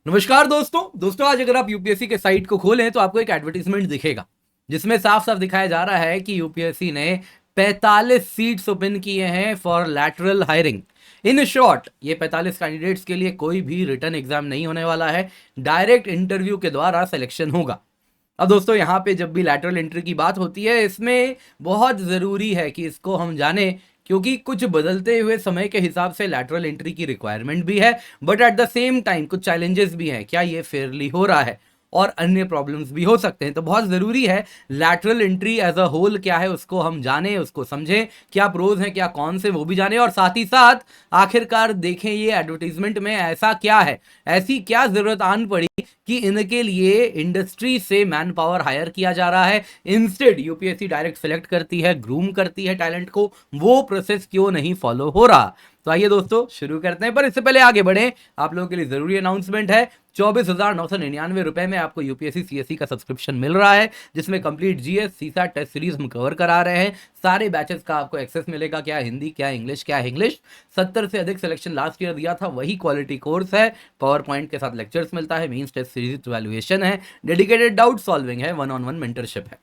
नमस्कार दोस्तों आज अगर आप यूपीएससी के साइट को खोलें तो आपको एक एडवर्टीजमेंट दिखेगा जिसमें साफ साफ दिखाया जा रहा है कि यूपीएससी ने 45 सीट्स ओपन किए हैं for lateral hiring. In short ये 45 कैंडिडेट्स के लिए कोई भी रिटन एग्जाम नहीं होने वाला है, डायरेक्ट इंटरव्यू के द्वारा सिलेक्शन होगा। अब दोस्तों यहाँ पे जब भी लैटरल एंट्री की बात होती है इसमें बहुत ज़रूरी है कि इसको हम जाने, क्योंकि कुछ बदलते हुए समय के हिसाब से लैटरल एंट्री की रिक्वायरमेंट भी है, but at the same time कुछ चैलेंजेस भी हैं। क्या ये फेयरली हो रहा है और अन्य प्रॉब्लम्स भी हो सकते हैं, तो बहुत ज़रूरी है lateral entry as a whole क्या है उसको हम जानें, उसको समझें, क्या प्रोज हैं क्या कौन से वो भी जानें, और साथ ही साथ आखिरकार देखें ये एडवर्टीजमेंट में ऐसा क्या है, ऐसी क्या ज़रूरत आन पड़ी कि इनके लिए इंडस्ट्री से मैन पावर हायर किया जा रहा है। इंस्टेड यूपीएससी डायरेक्ट सेलेक्ट करती है, ग्रूम करती है टैलेंट को, वो प्रोसेस क्यों नहीं फॉलो हो रहा। तो आइए दोस्तों शुरू करते हैं, पर इससे पहले आगे बढ़े आप लोगों के लिए जरूरी अनाउंसमेंट है। 24,999 रुपए में आपको यूपीएससी सीएससी का सब्सक्रिप्शन मिल रहा है, जिसमें complete GS CSAT test series हम कवर करा रहे हैं। सारे बैचेस का आपको एक्सेस मिलेगा, क्या हिंदी क्या इंग्लिश। 70 से अधिक सिलेक्शन लास्ट ईयर दिया था, वही क्वालिटी कोर्स है। पावर पॉइंट के साथ लेक्चर्स मिलता है, मेंस टेस्ट सीरीज इवैल्यूएशन है, डेडिकेटेड डाउट सॉल्विंग है, 1-on-1 मेंटरशिप है।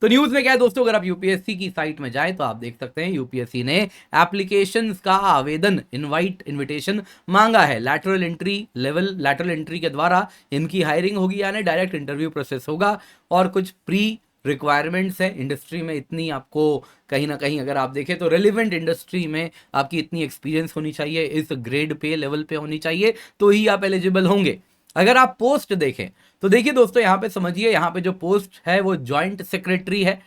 तो न्यूज में क्या है दोस्तों, अगर आप यूपीएससी की साइट में जाएं तो आप देख सकते हैं यूपीएससी ने एप्लीकेशंस का आवेदन इनविटेशन मांगा है। लैटरल एंट्री के द्वारा इनकी हायरिंग होगी, यानी डायरेक्ट इंटरव्यू प्रोसेस होगा, और कुछ प्री रिक्वायरमेंट्स है इंडस्ट्री में। इतनी आपको कहीं ना कहीं अगर आप देखें तो रेलिवेंट इंडस्ट्री में आपकी इतनी एक्सपीरियंस होनी चाहिए, इस ग्रेड पे लेवल पे होनी चाहिए, तो ही आप एलिजिबल होंगे। अगर आप पोस्ट देखें तो देखिए दोस्तों, यहाँ पे समझिए, यहाँ पे जो पोस्ट है वो जॉइंट सेक्रेटरी है,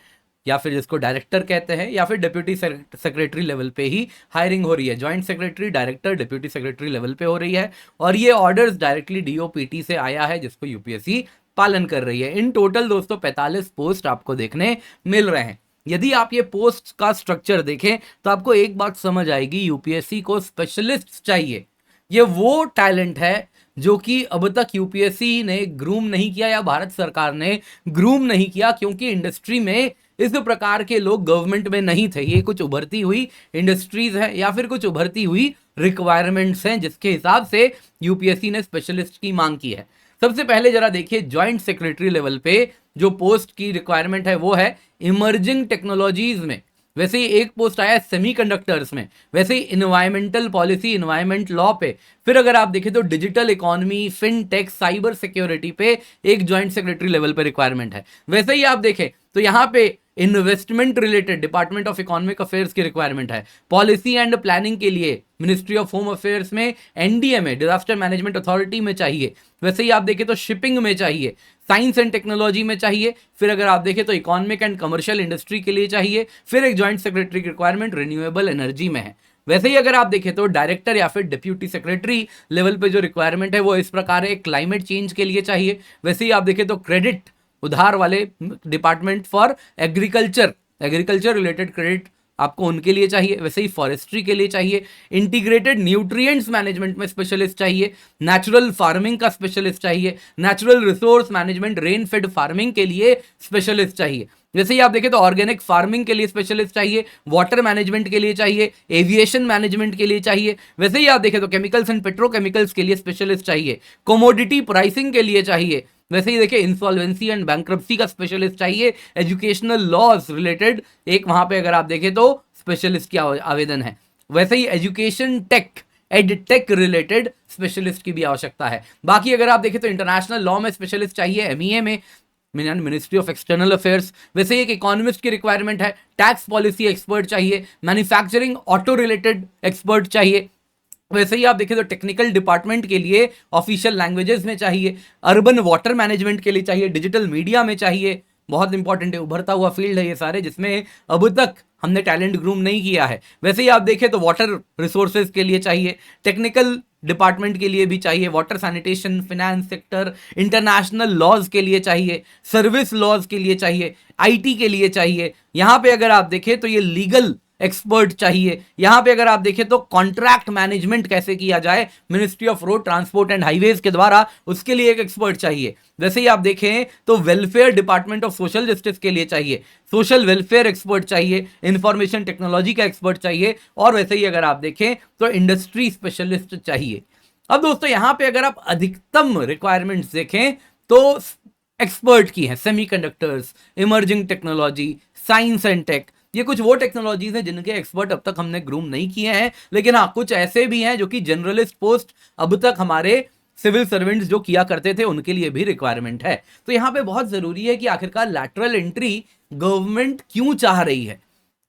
या फिर जिसको डायरेक्टर कहते हैं, या फिर डिप्यूटी सेक्रेटरी लेवल पे ही हायरिंग हो रही है। Joint secretary, director, deputy secretary level पे हो रही है, और ये ऑर्डर्स डायरेक्टली डीओपीटी से आया है, जिसको यूपीएससी पालन कर रही है। इन टोटल दोस्तों 45 पोस्ट आपको देखने मिल रहे हैं। यदि आप ये पोस्ट का स्ट्रक्चर देखें तो आपको एक बात समझ आएगी, यूपीएससी को स्पेशलिस्ट चाहिए। ये वो टैलेंट है जो कि अब तक यूपीएससी ने ग्रूम नहीं किया, या भारत सरकार ने ग्रूम नहीं किया, क्योंकि इंडस्ट्री में इस प्रकार के लोग गवर्नमेंट में नहीं थे। ये कुछ उभरती हुई इंडस्ट्रीज है, या फिर कुछ उभरती हुई रिक्वायरमेंट्स हैं, जिसके हिसाब से यूपीएससी ने स्पेशलिस्ट की मांग की है। सबसे पहले जरा देखिए, ज्वाइंट सेक्रेटरी लेवल पे जो पोस्ट की रिक्वायरमेंट है वो है इमर्जिंग टेक्नोलॉजीज में। वैसे ही एक पोस्ट आया है सेमीकंडक्टर्स में, वैसे ही इन्वायरमेंटल पॉलिसी, इन्वायरमेंट लॉ पे। फिर अगर आप देखें तो digital economy, fintech, cyber security पे एक ज्वाइंट सेक्रेटरी लेवल पे रिक्वायरमेंट है। वैसे ही आप देखें तो यहाँ पे investment related department of economic affairs की रिक्वायरमेंट है। पॉलिसी एंड प्लानिंग के लिए मिनिस्ट्री ऑफ होम अफेयर्स में, एनडीए में, डिजास्टर मैनेजमेंट अथॉरिटी में चाहिए। वैसे ही आप देखें तो शिपिंग में चाहिए, साइंस एंड टेक्नोलॉजी में चाहिए। फिर अगर आप देखें तो इकोनॉमिक एंड कमर्शियल इंडस्ट्री के लिए चाहिए। फिर एक ज्वाइंट सेक्रेटरी की रिक्वायरमेंट रिन्यूएबल एनर्जी में है। वैसे ही अगर आप देखें तो डायरेक्टर या फिर डिप्यूटी सेक्रेटरी लेवल पे जो रिक्वायरमेंट है वो इस प्रकार है, क्लाइमेट चेंज के लिए चाहिए। वैसे ही आप देखें तो क्रेडिट, उधार वाले department for agriculture related credit आपको उनके लिए चाहिए। वैसे ही फॉरेस्ट्री के लिए चाहिए, इंटीग्रेटेड न्यूट्रिएंट्स मैनेजमेंट में स्पेशलिस्ट चाहिए, नेचुरल फार्मिंग का स्पेशलिस्ट चाहिए, natural resource management, rain fade farming के लिए स्पेशलिस्ट चाहिए। जैसे ही आप देखें तो ऑर्गेनिक फार्मिंग के लिए स्पेशलिस्ट चाहिए, वाटर मैनेजमेंट के लिए चाहिए, एविएशन मैनेजमेंट के लिए चाहिए। वैसे ही आप देखें तो केमिकल्स एंड पेट्रोकेमिकल्स के लिए स्पेशलिस्ट चाहिए, कोमोडिटी प्राइसिंग के लिए चाहिए। वैसे ही देखिए इंसॉल्वेंसी एंड बैंक्रप्सी का स्पेशलिस्ट चाहिए, एजुकेशनल लॉज रिलेटेड एक वहां पे अगर आप देखें तो स्पेशलिस्ट की आवेदन है। वैसे ही education tech, edtech related specialist की भी आवश्यकता है। बाकी अगर आप देखें तो इंटरनेशनल लॉ में स्पेशलिस्ट चाहिए, एमईए में, मिनिस्ट्री ऑफ एक्सटर्नल अफेयर्स। वैसे एक इकोनॉमिस्ट की रिक्वायरमेंट है, टैक्स पॉलिसी एक्सपर्ट चाहिए, मैन्युफैक्चरिंग ऑटो रिलेटेड एक्सपर्ट चाहिए। वैसे ही आप देखें तो टेक्निकल डिपार्टमेंट के लिए ऑफिशियल लैंग्वेजेस में चाहिए, अर्बन वाटर मैनेजमेंट के लिए चाहिए, डिजिटल मीडिया में चाहिए। बहुत इंपॉर्टेंट है, उभरता हुआ फील्ड है ये सारे, जिसमें अब तक हमने टैलेंट ग्रूम नहीं किया है। वैसे ही आप देखें तो वाटर रिसोर्सेज के लिए चाहिए, टेक्निकल डिपार्टमेंट के लिए भी चाहिए, water sanitation, finance sector, international laws के लिए चाहिए, सर्विस लॉज के लिए चाहिए, आईटी के लिए चाहिए। यहां पे अगर आप देखें तो ये लीगल एक्सपर्ट चाहिए। यहां पे अगर आप देखें तो कॉन्ट्रैक्ट मैनेजमेंट कैसे किया जाए ministry of road transport and highways के द्वारा, उसके लिए एक एक्सपर्ट चाहिए। वैसे ही आप देखें तो welfare department of social justice के लिए चाहिए, सोशल वेलफेयर एक्सपर्ट चाहिए, इंफॉर्मेशन टेक्नोलॉजी का एक्सपर्ट चाहिए, और वैसे ही अगर आप देखें तो इंडस्ट्री स्पेशलिस्ट चाहिए। अब दोस्तों यहां पे अगर आप अधिकतम रिक्वायरमेंट्स देखें तो एक्सपर्ट की है, semiconductors, emerging technology, science and tech, ये कुछ वो टेक्नोलॉजीज हैं जिनके एक्सपर्ट अब तक हमने ग्रूम नहीं किए हैं, लेकिन हाँ कुछ ऐसे भी हैं जो कि जनरलिस्ट पोस्ट अब तक हमारे सिविल सर्वेंट्स जो किया करते थे उनके लिए भी रिक्वायरमेंट है। तो यहां पे बहुत जरूरी है कि आखिरकार लैटरल एंट्री गवर्नमेंट क्यों चाह रही है,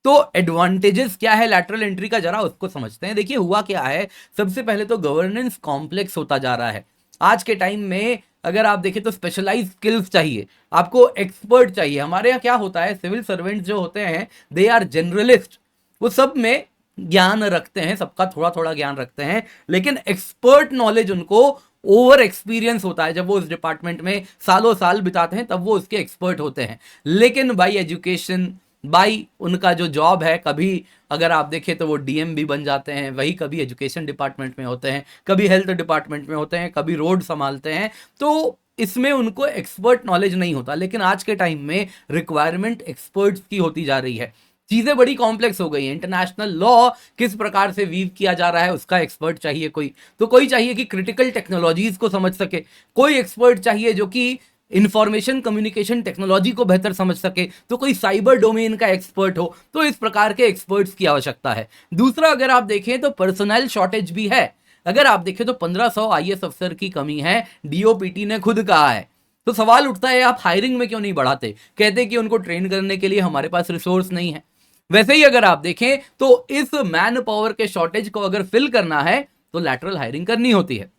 तो एडवांटेजेस क्या है लैटरल एंट्री का, जरा उसको समझते हैं। देखिए हुआ क्या है, सबसे पहले तो गवर्नेंस कॉम्प्लेक्स होता जा रहा है। आज के टाइम में अगर आप देखें तो स्पेशलाइज स्किल्स चाहिए, आपको एक्सपर्ट चाहिए। हमारे यहाँ क्या होता है, सिविल सर्वेंट्स जो होते हैं दे आर जनरलिस्ट, वो सब में ज्ञान रखते हैं, सबका थोड़ा थोड़ा ज्ञान रखते हैं, लेकिन एक्सपर्ट नॉलेज उनको ओवर एक्सपीरियंस होता है। जब वो उस डिपार्टमेंट में सालों साल बिताते हैं तब वो उसके एक्सपर्ट होते हैं। लेकिन बाई एजुकेशन, बाई उनका जो जॉब है, कभी अगर आप देखें तो वो डीएम भी बन जाते हैं, वही कभी एजुकेशन डिपार्टमेंट में होते हैं, कभी हेल्थ डिपार्टमेंट में होते हैं, कभी रोड संभालते हैं, तो इसमें उनको एक्सपर्ट नॉलेज नहीं होता। लेकिन आज के टाइम में रिक्वायरमेंट एक्सपर्ट्स की होती जा रही है, चीजें बड़ी कॉम्प्लेक्स हो गई हैं। इंटरनेशनल लॉ किस प्रकार से वीव किया जा रहा है उसका एक्सपर्ट चाहिए कोई, तो कोई चाहिए कि क्रिटिकल टेक्नोलॉजीज को समझ सके, कोई एक्सपर्ट चाहिए जो कि इंफॉर्मेशन कम्युनिकेशन टेक्नोलॉजी को बेहतर समझ सके, तो कोई साइबर डोमेन का एक्सपर्ट हो। तो इस प्रकार के एक्सपर्ट्स की आवश्यकता है। दूसरा अगर आप देखें तो पर्सनल शॉर्टेज भी है। अगर आप देखें तो 1500 आईएएस अफसर की कमी है, डीओपीटी ने खुद कहा है। तो सवाल उठता है आप हायरिंग में क्यों नहीं बढ़ाते, कहते कि उनको ट्रेन करने के लिए हमारे पास रिसोर्स नहीं है। वैसे ही अगर आप देखें तो इस मैन पावर के शॉर्टेज को अगर फिल करना है तो लैटरल हायरिंग करनी होती है।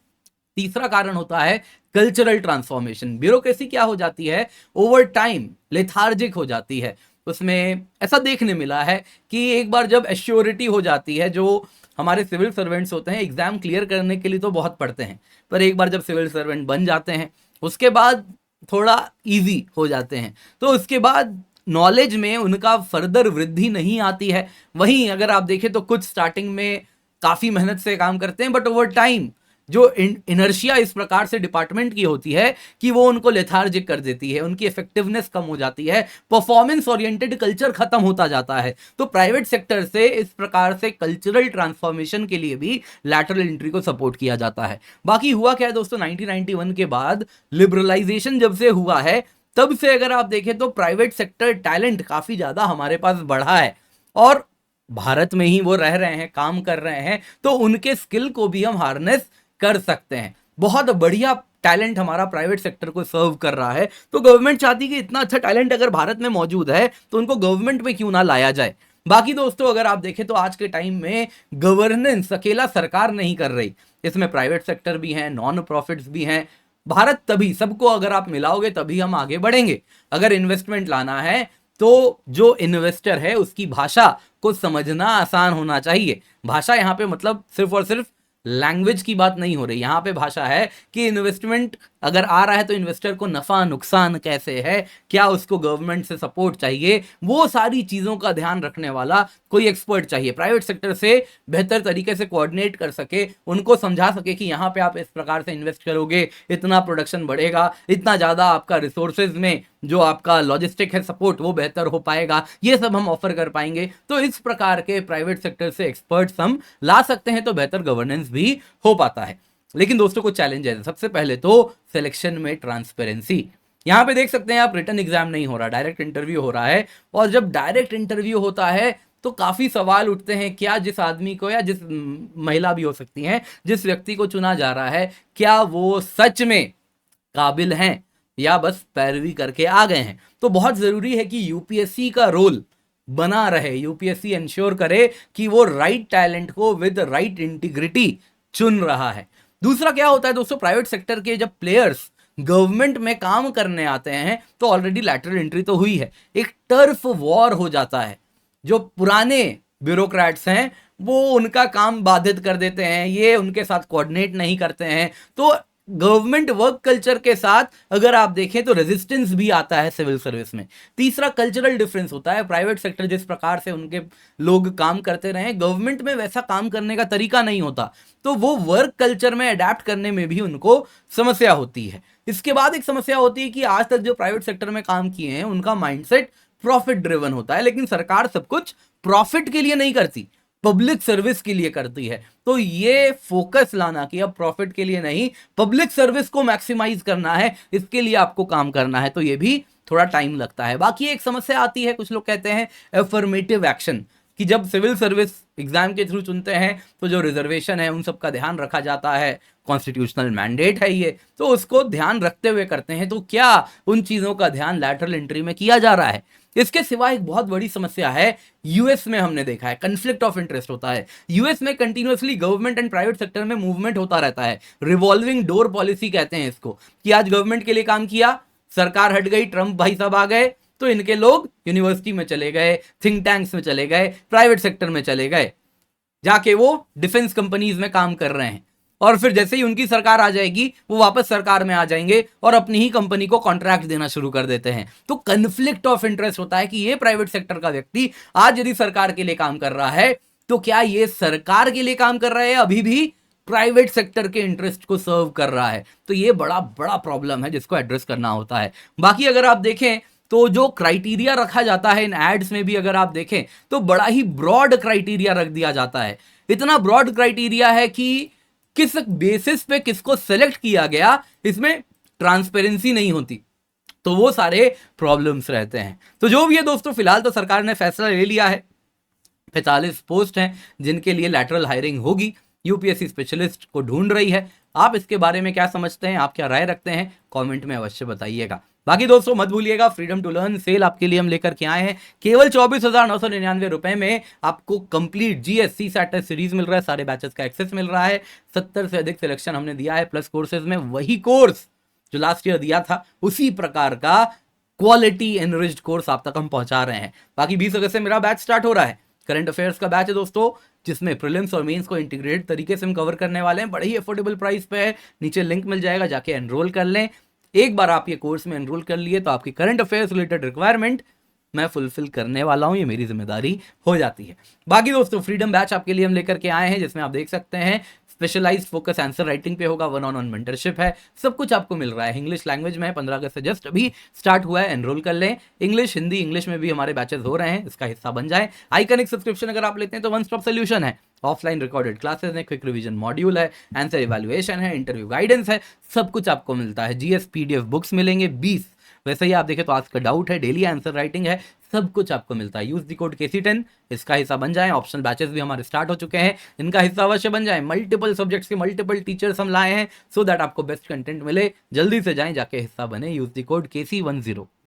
तीसरा कारण होता है कल्चरल ट्रांसफॉर्मेशन। ब्यूरोक्रेसी क्या हो जाती है, ओवर टाइम लेथार्जिक हो जाती है। उसमें ऐसा देखने मिला है कि एक बार जब एश्योरिटी हो जाती है, जो हमारे सिविल सर्वेंट्स होते हैं एग्जाम क्लियर करने के लिए तो बहुत पढ़ते हैं, पर एक बार जब सिविल सर्वेंट बन जाते हैं उसके बाद थोड़ा इजी हो जाते हैं, तो उसके बाद नॉलेज में उनका फर्दर वृद्धि नहीं आती है। वहीं अगर आप देखें तो कुछ स्टार्टिंग में काफी मेहनत से काम करते हैं, बट ओवर टाइम जो इनर्शिया इस प्रकार से डिपार्टमेंट की होती है कि वो उनको लेथार्जिक कर देती है, उनकी इफेक्टिवनेस कम हो जाती है, परफॉर्मेंस ओरिएंटेड कल्चर खत्म होता जाता है। तो प्राइवेट सेक्टर से इस प्रकार से कल्चरल ट्रांसफॉर्मेशन के लिए भी लैटरल एंट्री को सपोर्ट किया जाता है। बाकी हुआ क्या है दोस्तों, 1991 के बाद लिबरलाइजेशन जब से हुआ है तब से अगर आप देखें तो प्राइवेट सेक्टर टैलेंट काफी ज्यादा हमारे पास बढ़ा है, और भारत में ही वो रह रहे हैं, काम कर रहे हैं, तो उनके स्किल को भी हम हार्नेस कर सकते हैं। बहुत बढ़िया टैलेंट हमारा प्राइवेट सेक्टर को सर्व कर रहा है। तो गवर्नमेंट चाहती है कि इतना अच्छा टैलेंट अगर भारत में मौजूद है तो उनको गवर्नमेंट में क्यों ना लाया जाए। बाकी दोस्तों अगर आप देखें तो आज के टाइम में गवर्नेंस अकेला सरकार नहीं कर रही, इसमें प्राइवेट सेक्टर भी हैं, नॉन प्रॉफिट्स भी हैं। भारत तभी, सबको अगर आप मिलाओगे तभी हम आगे बढ़ेंगे। अगर इन्वेस्टमेंट लाना है तो जो इन्वेस्टर है उसकी भाषा को समझना आसान होना चाहिए। भाषा यहाँ पे मतलब सिर्फ और सिर्फ लैंग्वेज की बात नहीं हो रही, यहां पे भाषा है कि इन्वेस्टमेंट अगर आ रहा है तो इन्वेस्टर को नफा नुकसान कैसे है, क्या उसको गवर्नमेंट से सपोर्ट चाहिए, वो सारी चीजों का ध्यान रखने वाला कोई एक्सपर्ट चाहिए। प्राइवेट सेक्टर से बेहतर तरीके से कोऑर्डिनेट कर सके, उनको समझा सके कि यहाँ पे आप इस प्रकार से इन्वेस्ट करोगे, इतना प्रोडक्शन बढ़ेगा, इतना ज्यादा आपका रिसोर्सेज में जो आपका लॉजिस्टिक है सपोर्ट वो बेहतर हो पाएगा, ये सब हम ऑफर कर पाएंगे। तो इस प्रकार के प्राइवेट सेक्टर से एक्सपर्ट्स हम ला सकते हैं, तो बेहतर गवर्नेंस भी हो पाता है। लेकिन दोस्तों कुछ चैलेंज है। सबसे पहले तो सिलेक्शन में ट्रांसपेरेंसी। यहां पे देख सकते हैं आप, रिटन एग्जाम नहीं हो रहा, डायरेक्ट इंटरव्यू हो रहा है। और जब डायरेक्ट इंटरव्यू होता है तो काफी सवाल उठते हैं, क्या जिस आदमी को, या जिस महिला भी हो सकती हैं, जिस व्यक्ति को चुना जा रहा है, क्या वो सच में काबिल हैं या बस पैरवी करके आ गए हैं। तो बहुत जरूरी है कि यूपीएससी का रोल बना रहे, यूपीएससी इंश्योर करे कि वो राइट टैलेंट को विद राइट इंटीग्रिटी चुन रहा है। दूसरा क्या होता है दोस्तों, प्राइवेट सेक्टर के जब प्लेयर्स गवर्नमेंट में काम करने आते हैं तो ऑलरेडी लैटरल एंट्री तो हुई है, एक टर्फ वॉर हो जाता है। जो पुराने ब्यूरोक्रेट्स हैं वो उनका काम बाधित कर देते हैं, ये उनके साथ कोऑर्डिनेट नहीं करते हैं। तो गवर्नमेंट वर्क कल्चर के साथ अगर आप देखें तो रेजिस्टेंस भी आता है सिविल सर्विस में। तीसरा कल्चरल डिफरेंस होता है, प्राइवेट सेक्टर जिस प्रकार से उनके लोग काम करते रहे, गवर्नमेंट में वैसा काम करने का तरीका नहीं होता, तो वो वर्क कल्चर में अडेप्ट करने में भी उनको समस्या होती है। इसके बाद एक समस्या होती है कि आज तक जो प्राइवेट सेक्टर में काम किए हैं उनका माइंडसेट प्रॉफिट ड्रिवन होता है, लेकिन सरकार सब कुछ प्रॉफिट के लिए नहीं करती, पब्लिक सर्विस के लिए करती है। तो ये फोकस लाना कि अब प्रॉफिट के लिए नहीं, पब्लिक सर्विस को मैक्सिमाइज करना है, इसके लिए आपको काम करना है, तो ये भी थोड़ा टाइम लगता है। बाकी एक समस्या आती है, कुछ लोग कहते हैं एफर्मेटिव एक्शन, कि जब सिविल सर्विस एग्जाम के थ्रू चुनते हैं तो जो रिजर्वेशन है उन सब का ध्यान रखा जाता है, कॉन्स्टिट्यूशनल मैंडेट है ये, तो उसको ध्यान रखते हुए करते हैं। तो क्या उन चीज़ों का ध्यान लैटरल एंट्री में किया जा रहा है? इसके सिवा एक बहुत बड़ी समस्या है, यूएस में हमने देखा है कन्फ्लिक्ट ऑफ इंटरेस्ट होता है। यूएस में continuously government and private sector में मूवमेंट होता रहता है, रिवॉल्विंग डोर पॉलिसी कहते हैं इसको, कि आज गवर्नमेंट के लिए काम किया, सरकार हट गई, ट्रंप भाई साहब आ गए, तो इनके लोग यूनिवर्सिटी में चले गए, थिंक टैंक्स में चले गए, प्राइवेट सेक्टर में चले गए, जाके वो डिफेंस कंपनीज में काम कर रहे हैं, और फिर जैसे ही उनकी सरकार आ जाएगी वो वापस सरकार में आ जाएंगे और अपनी ही कंपनी को कॉन्ट्रैक्ट देना शुरू कर देते हैं। तो कन्फ्लिक्ट ऑफ इंटरेस्ट होता है कि ये प्राइवेट सेक्टर का व्यक्ति आज यदि सरकार के लिए काम कर रहा है तो क्या ये सरकार के लिए काम कर रहा है, अभी भी प्राइवेट सेक्टर के इंटरेस्ट को सर्व कर रहा है? तो ये बड़ा बड़ा प्रॉब्लम है जिसको एड्रेस करना होता है। बाकी अगर आप देखें तो जो क्राइटेरिया रखा जाता है इन एड्स में भी अगर आप देखें तो बड़ा ही ब्रॉड क्राइटेरिया रख दिया जाता है। इतना ब्रॉड क्राइटेरिया है कि किस बेसिस पे किसको सेलेक्ट किया गया, इसमें ट्रांसपेरेंसी नहीं होती, तो वो सारे प्रॉब्लम्स रहते हैं। तो जो भी है दोस्तों, फिलहाल तो सरकार ने फैसला ले लिया है, 45 पोस्ट हैं जिनके लिए लैटरल हायरिंग होगी, यूपीएससी स्पेशलिस्ट को ढूंढ रही है। आप इसके बारे में क्या समझते हैं, आप क्या राय रखते हैं, कमेंट में अवश्य बताइएगा। बाकी दोस्तों मत भूलिएगा, फ्रीडम टू लर्न सेल आपके लिए हम लेकर के आए हैं। केवल 24,999 रुपए में आपको कंप्लीट जीएससी सैट सीरीज मिल रहा है, सारे बैचेस का एक्सेस मिल रहा है, 70 से अधिक सिलेक्शन हमने दिया है, प्लस कोर्सेज में वही कोर्स जो लास्ट ईयर दिया था उसी प्रकार का क्वालिटी एनरिच्ड कोर्स आप तक हम पहुंचा रहे हैं। बाकी 20 अगस्त से मेरा बैच स्टार्ट हो रहा है, करंट अफेयर्स का बैच है दोस्तों, जिसमें प्रीलिम्स और मेंस को इंटीग्रेटेड तरीके से हम कवर करने वाले हैं, बड़े ही अफोर्डेबल प्राइस पे है, नीचे लिंक मिल जाएगा, जाके एनरोल कर लें। एक बार आप ये कोर्स में एनरोल कर लिए तो आपकी करंट अफेयर्स रिलेटेड रिक्वायरमेंट मैं फुलफिल करने वाला हूं, ये मेरी जिम्मेदारी हो जाती है। बाकी दोस्तों फ्रीडम बैच आपके लिए हम लेकर के आए हैं, जिसमें आप देख सकते हैं स्पेशलाइज्ड फोकस आंसर राइटिंग पे होगा, 1-on-1 मेंटरशिप है, सब कुछ आपको मिल रहा है, इंग्लिश लैंग्वेज में है, 15 अगस्त से जस्ट अभी स्टार्ट हुआ है, एनरोल कर लें। इंग्लिश, हिंदी, इंग्लिश में भी हमारे बैचेस हो रहे हैं, इसका हिस्सा बन जाए। आइकनिक सब्सक्रिप्शन अगर आप लेते हैं तो वन स्टॉप सोल्यूशन है, ऑफलाइन रिकॉर्डेड क्लासेस है, क्विक रिवीजन मॉड्यूल है, आंसर इवैल्यूएशन है, इंटरव्यू गाइडेंस है, सब कुछ आपको मिलता है। जीएस पीडीएफ बुक्स मिलेंगे 20, वैसे ही आप देखें तो आज का डाउट है, डेली आंसर राइटिंग है, सब कुछ आपको मिलता है। यूज द कोड KC10, इसका हिस्सा बन जाएं। ऑप्शनल बैचेस भी हमारे स्टार्ट हो चुके हैं, इनका हिस्सा अवश्य बन जाएं। मल्टीपल सब्जेक्ट्स के मल्टीपल टीचर्स हम लाए हैं सो दैट आपको बेस्ट कंटेंट मिले, जल्दी से जाएं, जाके हिस्सा बने। Use the code KC10।